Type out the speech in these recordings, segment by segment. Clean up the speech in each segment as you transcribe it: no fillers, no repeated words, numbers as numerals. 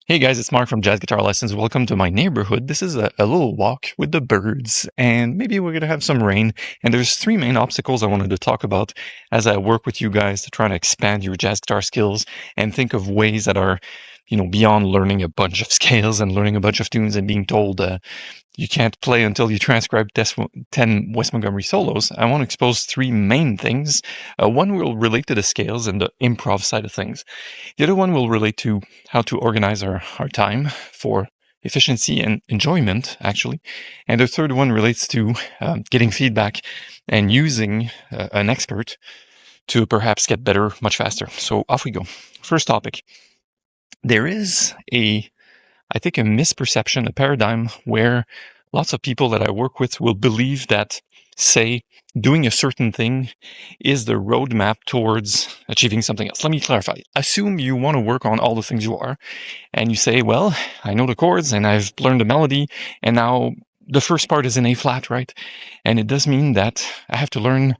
Hey guys, it's Marc from Jazz Guitar Lessons. Welcome to my neighborhood. This is a little walk with the birds, and maybe we're going to have some rain. And there's three main obstacles I wanted to talk about as I work with you guys to try to expand your jazz guitar skills and think of ways that are, beyond learning a bunch of scales and learning a bunch of tunes and being told you can't play until you transcribe 10 West Montgomery solos. I want to expose three main things. One will relate to the scales and the improv side of things. The other one will relate to how to organize our time for efficiency and enjoyment, actually. And the third one relates to getting feedback and using an expert to perhaps get better much faster. So off we go. First topic. There is I think, a misperception, a paradigm where lots of people that I work with will believe that, say, doing a certain thing is the roadmap towards achieving something else. Let me clarify. Assume you want to work on all the things you are, and you say, well, I know the chords and I've learned the melody, and now the first part is in A flat, right? And it does mean that I have to learn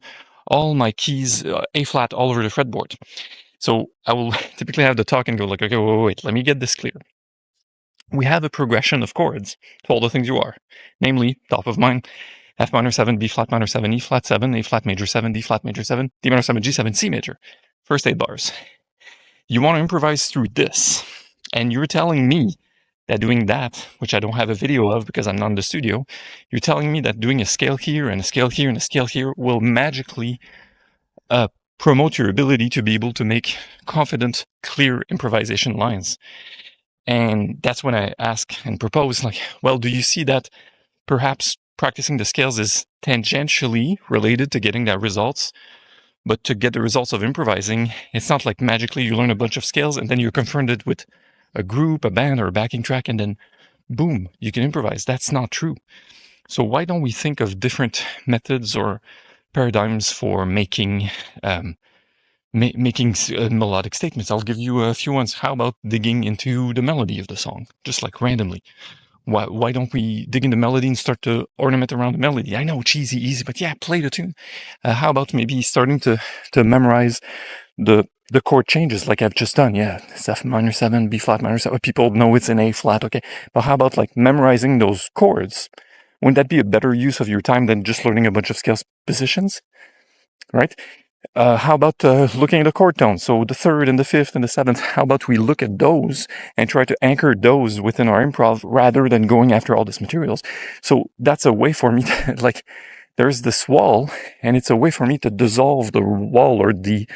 all my keys, A flat, all over the fretboard. So I will typically have the talk and go like, okay, wait, let me get this clear. We have a progression of chords to all the things you are, namely, top of mind, F minor 7, B flat minor 7, E flat 7, A flat major 7, D flat major 7, D minor 7, G7, C major. First 8 bars. You want to improvise through this, and you're telling me that doing that, which I don't have a video of because I'm not in the studio, you're telling me that doing a scale here and a scale here and a scale here will magically promote your ability to be able to make confident, clear improvisation lines. And that's when I ask and propose, like, well, do you see that perhaps practicing the scales is tangentially related to getting that results? But to get the results of improvising, it's not like magically you learn a bunch of scales and then you're confronted with a group, a band, or a backing track, and then boom, you can improvise. That's not true. So why don't we think of different methods or paradigms for making melodic statements? I'll give you a few ones. How about digging into the melody of the song, just like randomly? Why don't we dig into melody and start to ornament around the melody? I know, cheesy, easy, but yeah, play the tune. How about maybe starting to memorize the chord changes like I've just done? Yeah, it's F minor 7, B flat minor 7. People know it's in A flat, okay. But how about like memorizing those chords? Wouldn't that be a better use of your time than just learning a bunch of scales positions, right? How about looking at the chord tones? So the third and the fifth and the seventh, how about we look at those and try to anchor those within our improv rather than going after all these materials? So that's a way for me to, like, there's this wall, and it's a way for me to dissolve the wall or the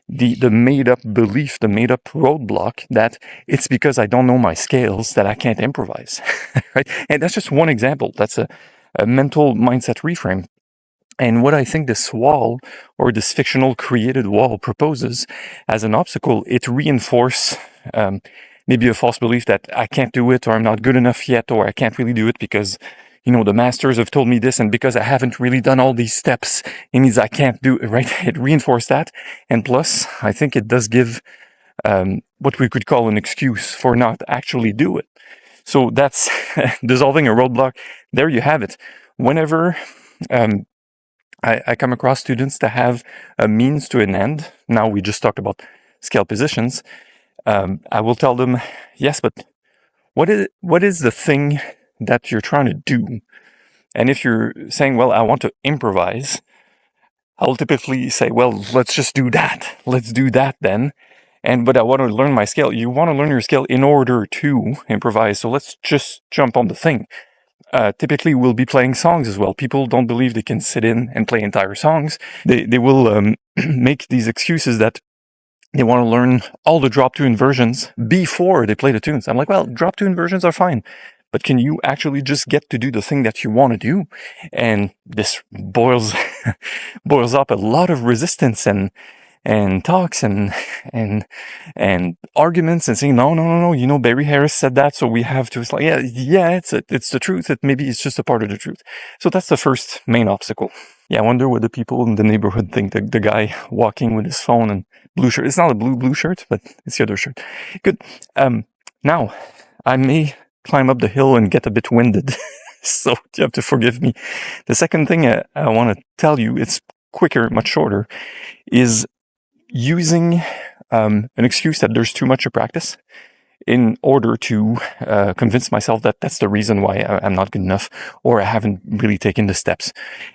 made up belief, the made up roadblock that it's because I don't know my scales that I can't improvise, right? And that's just one example. That's a mental mindset reframe. And what I think this wall, or this fictional created wall, proposes as an obstacle, it reinforces maybe a false belief that I can't do it, or I'm not good enough yet, or I can't really do it because, the masters have told me this, and because I haven't really done all these steps, it means I can't do it, right? It reinforces that. And plus, I think it does give what we could call an excuse for not actually do it. So that's dissolving a roadblock. There you have it. Whenever I come across students that have a means to an end. Now we just talked about scale positions. I will tell them, yes, but what is the thing that you're trying to do? And if you're saying, well, I want to improvise, I'll typically say, well, let's just do that. Let's do that then. But I want to learn my scale. You want to learn your scale in order to improvise. So let's just jump on the thing. Typically we'll be playing songs as well. People don't believe they can sit in and play entire songs. They will make these excuses that they want to learn all the drop tune versions before they play the tunes. I'm like, well, drop tune versions are fine, but can you actually just get to do the thing that you want to do? And this boils up a lot of resistance and talks and arguments and saying, no, Barry Harris said that, so we have to. It's like, yeah, it's the truth. Maybe it's just a part of the truth. So that's the first main obstacle. Yeah, I wonder what the people in the neighborhood think. The guy walking with his phone and blue shirt. It's not a blue shirt, but it's the other shirt. Good. Now, I may climb up the hill and get a bit winded, so you have to forgive me. The second thing I want to tell you, it's quicker, much shorter, is using an excuse that there's too much to practice in order to convince myself that that's the reason why I'm not good enough, or I haven't really taken the steps.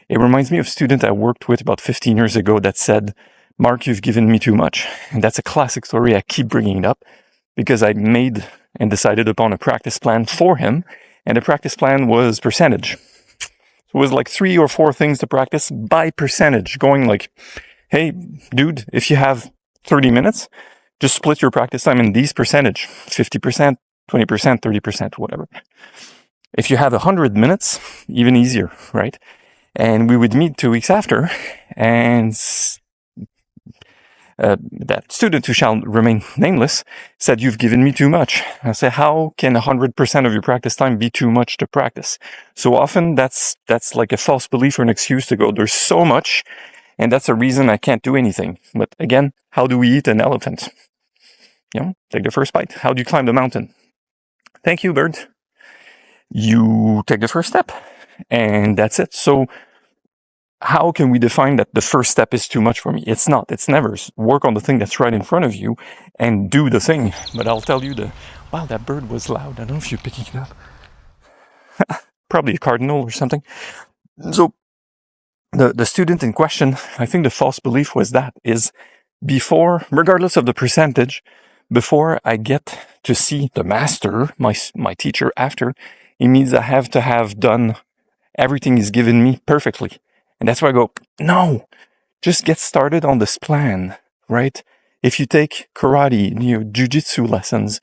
It reminds me of a student I worked with about 15 years ago that said, "Marc, you've given me too much." And that's a classic story. I keep bringing it up because I made and decided upon a practice plan for him, and the practice plan was percentage. So it was like 3 or 4 things to practice by percentage, going like, "Hey, dude, if you have 30 minutes, just split your practice time in these percentage, 50%, 20%, 30%, whatever. If you have 100 minutes, even easier, right?" And we would meet 2 weeks after, and that student, who shall remain nameless, said, "You've given me too much." I say, "How can 100% of your practice time be too much to practice?" So often that's like a false belief or an excuse to go, "There's so much, and that's a reason I can't do anything." But again, how do we eat an elephant? Take the first bite. How do you climb the mountain? Thank you, bird. You take the first step, and that's it. So how can we define that the first step is too much for me? It's not. It's never. Work on the thing that's right in front of you and do the thing. But I'll tell you wow, that bird was loud. I don't know if you're picking it up. Probably a cardinal or something. So the student in question, I think the false belief was that is before, regardless of the percentage, before I get to see the master, my teacher, after, it means I have to have done everything he's given me perfectly. And that's why I go, no, just get started on this plan, right? If you take karate, jujitsu lessons,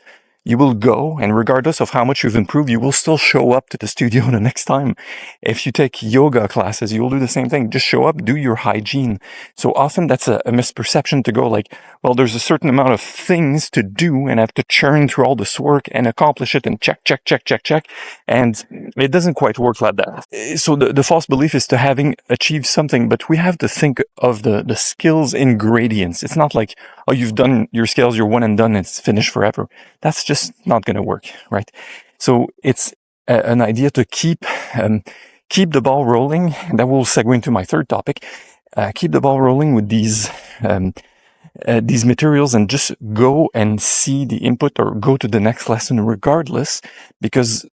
you will go, and regardless of how much you've improved, you will still show up to the studio the next time. If you take yoga classes, you will do the same thing. Just show up, do your hygiene. So often that's a misperception to go like, well, there's a certain amount of things to do, and I have to churn through all this work and accomplish it and check. And it doesn't quite work like that. So the false belief is to having achieved something, but we have to think of the skills ingredients. It's not like, oh, you've done your skills, you're one and done, it's finished forever. That's just not going to work, right? So it's an idea to keep the ball rolling. And that will segue into my third topic. Keep the ball rolling with these materials, and just go and see the input or go to the next lesson regardless, because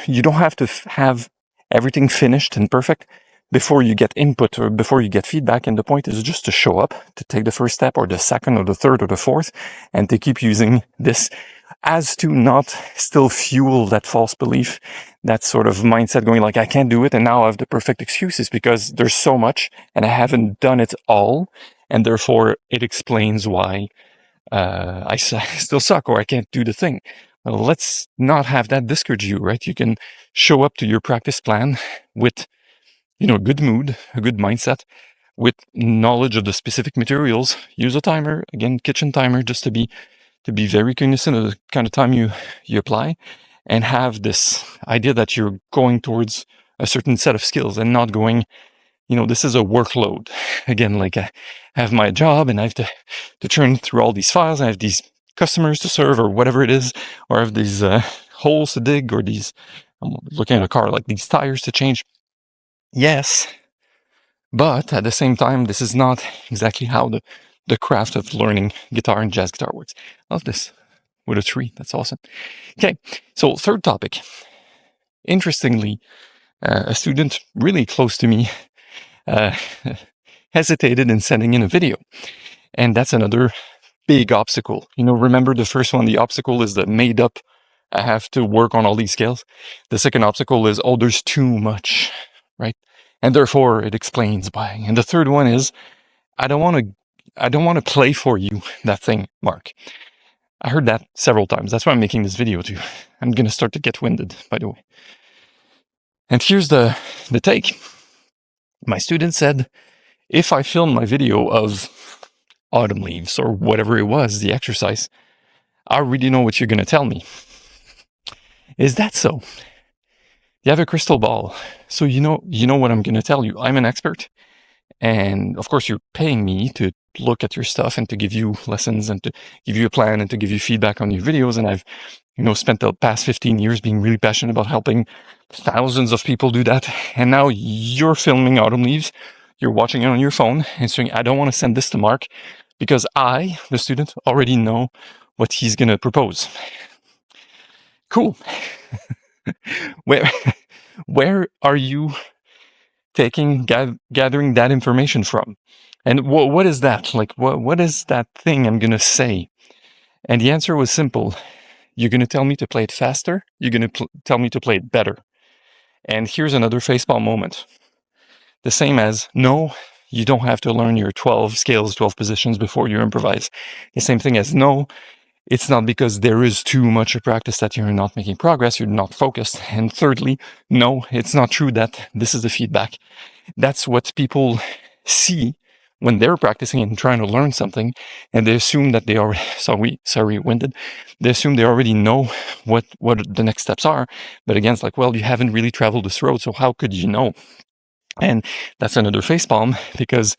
you don't have to have everything finished and perfect before you get input or before you get feedback. And the point is just to show up, to take the first step or the second or the third or the fourth, and to keep using this as to not still fuel that false belief, that sort of mindset going like, I can't do it, and now I have the perfect excuses because there's so much and I haven't done it all, and therefore it explains why I still suck or I can't do the thing. Well, let's not have that discourage you, right? You can show up to your practice plan with, a good mood, a good mindset, with knowledge of the specific materials. Use a timer, again, kitchen timer, just to be very cognizant of the kind of time you apply, and have this idea that you're going towards a certain set of skills and not going, this is a workload. Again, like I have my job and I have to churn through all these files. I have these customers to serve or whatever it is, or I have these holes to dig, or I'm looking at a car, like these tires to change. Yes, but at the same time, this is not exactly how the craft of learning guitar and jazz guitar works. Love this with a tree. That's awesome. Okay, so third topic. Interestingly, a student really close to me hesitated in sending in a video. And that's another big obstacle. Remember the first one, the obstacle is the made up, I have to work on all these skills. The second obstacle is, oh, there's too much, right? And therefore it explains why. And the third one is, I don't want to play for you that thing, Marc. I heard that several times. That's why I'm making this video too. I'm going to start to get winded, by the way. And here's the take. My student said, if I film my video of autumn leaves or whatever it was, the exercise, I already know what you're going to tell me. Is that so? You have a crystal ball, so you know what I'm going to tell you. I'm an expert, and of course you're paying me to look at your stuff and to give you lessons and to give you a plan and to give you feedback on your videos. And I've spent the past 15 years being really passionate about helping thousands of people do that. And now you're filming autumn leaves, you're watching it on your phone and saying, I don't want to send this to Marc because I, the student, already know what he's going to propose. Cool. Where where are you gathering that information from? And what is that? Like, what is that thing I'm going to say? And the answer was simple. You're going to tell me to play it faster. You're going to tell me to play it better. And here's another facepalm moment. The same as, no, you don't have to learn your 12 scales, 12 positions before you improvise. The same thing as, no, it's not because there is too much of practice that you're not making progress, you're not focused. And thirdly, no, it's not true that this is the feedback. That's what people see when they're practicing and trying to learn something, and they assume that they are winded. They assume they already know what the next steps are. But again, it's like, well, you haven't really traveled this road, so how could you know? And that's another facepalm, because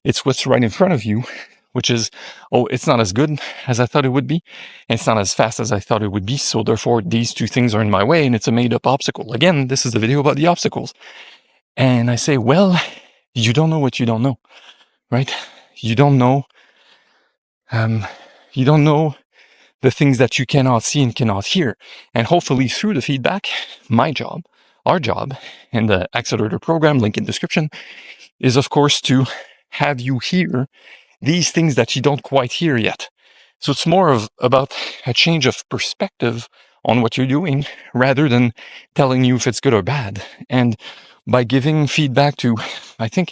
it's what's right in front of you, which is, oh, it's not as good as I thought it would be, and it's not as fast as I thought it would be, so therefore these two things are in my way, and it's a made-up obstacle. Again, this is the video about the obstacles. And I say, well, you don't know what you don't know, right? You don't know the things that you cannot see and cannot hear. And hopefully through the feedback, my job, our job, in the Accelerator program, link in description, is of course to have you hear these things that you don't quite hear yet. So it's more about a change of perspective on what you're doing rather than telling you if it's good or bad. And by giving feedback to, I think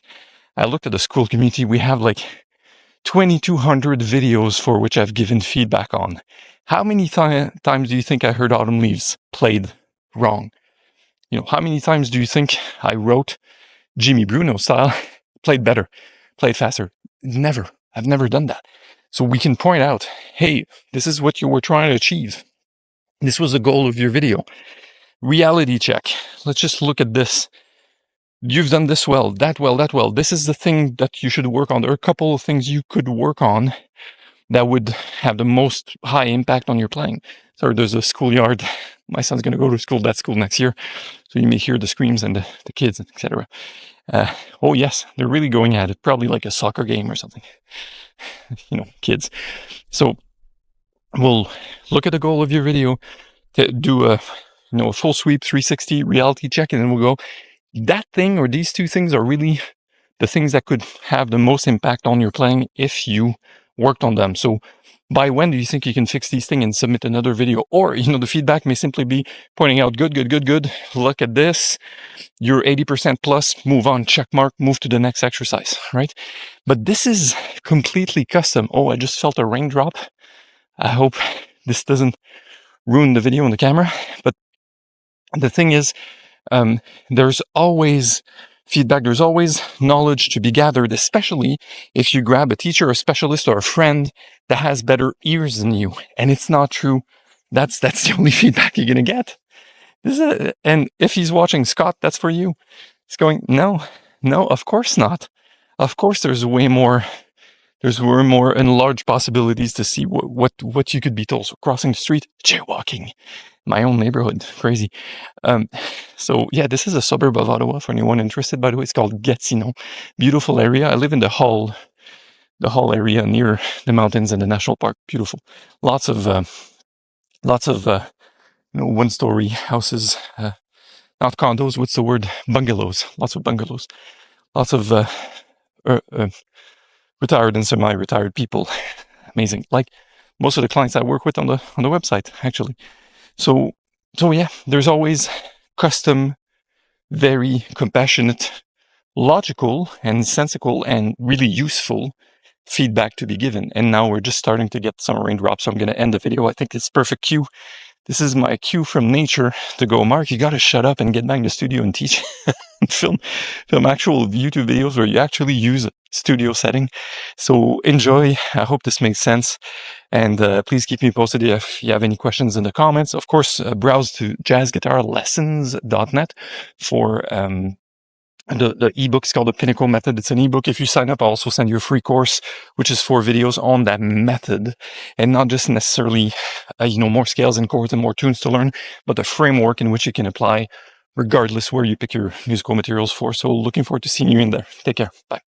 I looked at the school community, we have like 2,200 videos for which I've given feedback on. How many times do you think I heard Autumn Leaves played wrong? You know, how many times do you think I wrote Jimmy Bruno style, played better, played faster? Never. I've never done that. So we can point out, hey, this is what you were trying to achieve. This was the goal of your video. Reality check. Let's just look at this. You've done this well, that well, that well. This is the thing that you should work on. There are a couple of things you could work on that would have the most high impact on your playing. So there's a schoolyard. My son's going to go to that school next year. So you may hear the screams and the kids, etc. Oh yes, they're really going at it. Probably like a soccer game or something. You know, kids. So we'll look at the goal of your video, do a full sweep 360 reality check, and then we'll go, that thing or these two things are really the things that could have the most impact on your playing if you worked on them. So by when do you think you can fix these things and submit another video? Or, the feedback may simply be pointing out, good. Look at this. You're 80% plus, move on, check mark, move to the next exercise, right? But this is completely custom. Oh, I just felt a raindrop. I hope this doesn't ruin the video and the camera. But the thing is, there's always feedback, there's always knowledge to be gathered, especially if you grab a teacher, a specialist, or a friend that has better ears than you. And it's not true. That's the only feedback you're going to get. And if he's watching, Scott, that's for you. He's going, no, of course not. Of course there's way more enlarged possibilities to see what you could be told. So crossing the street, jaywalking. My own neighborhood, crazy. So yeah, this is a suburb of Ottawa for anyone interested. By the way, it's called Gatineau. Beautiful area. I live in the Hull area near the mountains and the national park. Beautiful. Lots of one-story houses, not condos. What's the word? Bungalows. Lots of bungalows. Lots of retired and semi-retired people. Amazing. Like most of the clients I work with on the website, actually. So yeah, there's always custom, very compassionate, logical and sensical and really useful feedback to be given. And now we're just starting to get some raindrops. So I'm going to end the video. I think it's perfect cue. This is my cue from nature to go, Marc, you got to shut up and get back in the studio and teach and film actual YouTube videos where you actually use a studio setting. So enjoy. I hope this makes sense. And please keep me posted if you have any questions in the comments. Of course, browse to jazzguitarlessons.net for the ebook is called the Pinnacle Method. It's an ebook. If you sign up, I'll also send you a free course, which is 4 videos on that method, and not just necessarily, more scales and chords and more tunes to learn, but the framework in which you can apply regardless where you pick your musical materials for. So looking forward to seeing you in there. Take care. Bye.